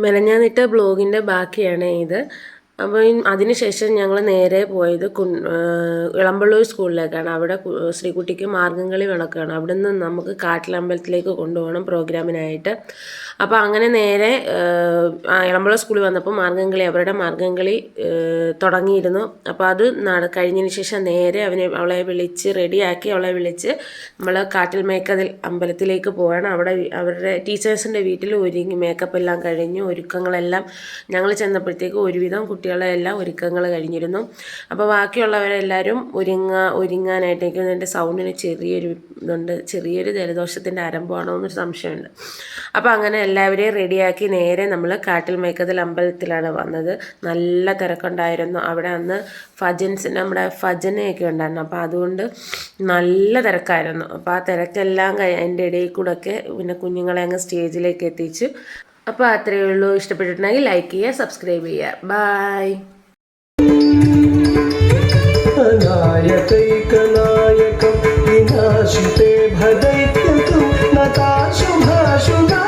മെനഞ്ഞാന്നിട്ട ബ്ലോഗിൻ്റെ ബാക്കിയാണ് ഇത്. അപ്പോൾ അതിനുശേഷം ഞങ്ങൾ നേരെ പോയത് ഇളമ്പള്ളൂർ സ്കൂളിലേക്കാണ്. അവിടെ ശ്രീകുട്ടിക്ക് മാർഗ്ഗംകളി നടക്കുകയാണ്. അവിടെ നിന്ന് നമുക്ക് കാട്ടിലമ്പലത്തിലേക്ക് കൊണ്ടുപോകണം പ്രോഗ്രാമിനായിട്ട്. അപ്പോൾ അങ്ങനെ നേരെ ഇളമ്പള്ളൂർ സ്കൂളിൽ വന്നപ്പോൾ അവരുടെ മാർഗ്ഗംകളി തുടങ്ങിയിരുന്നു. അപ്പോൾ അത് കഴിഞ്ഞതിന് ശേഷം നേരെ അവളെ വിളിച്ച് റെഡിയാക്കി അവളെ വിളിച്ച് നമ്മൾ കാട്ടിൽ മേക്കതിൽ അമ്പലത്തിലേക്ക് പോവാണ്. അവിടെ അവരുടെ ടീച്ചേഴ്സിൻ്റെ വീട്ടിൽ ഒരുങ്ങി മേക്കപ്പ് എല്ലാം കഴിഞ്ഞു. ഒരുക്കങ്ങളെല്ലാം ഞങ്ങൾ ചെന്നപ്പോഴത്തേക്ക് ഒരുവിധം കുട്ടികളെല്ലാം ഒരുക്കങ്ങൾ കഴിഞ്ഞിരുന്നു. അപ്പോൾ ബാക്കിയുള്ളവരെല്ലാവരും ഒരുങ്ങാനായിട്ടേക്കും. എൻ്റെ സൗണ്ടിന് ചെറിയൊരു ജലദോഷത്തിൻ്റെ ആരംഭമാണോ എന്നൊരു സംശയമുണ്ട്. അപ്പോൾ അങ്ങനെ എല്ലാവരെയും റെഡിയാക്കി നേരെ നമ്മൾ കാട്ടിൽ മേക്കതിൽ അമ്പലത്തിലാണ് വന്നത്. നല്ല തിരക്കുണ്ടായിരുന്നു അവിടെ. അന്ന് നമ്മുടെ ഭജനയൊക്കെ ഉണ്ടായിരുന്നു. അപ്പോൾ അതുകൊണ്ട് നല്ല തിരക്കായിരുന്നു. അപ്പോൾ ആ തിരക്കെല്ലാം അതിൻ്റെ ഇടയിൽ കൂടെ ഒക്കെ പിന്നെ കുഞ്ഞുങ്ങളെ അങ്ങ് സ്റ്റേജിലേക്ക് എത്തിച്ചു. അപ്പോൾ അത്രയേ ഉള്ളൂ. ഇഷ്ടപ്പെട്ടിട്ടുണ്ടെങ്കിൽ ലൈക്ക് ചെയ്യുക, സബ്സ്ക്രൈബ് ചെയ്യുക. ബായ്. नायकैकनायकं विनाशिते भदैत्यतु नताशुभाशुभा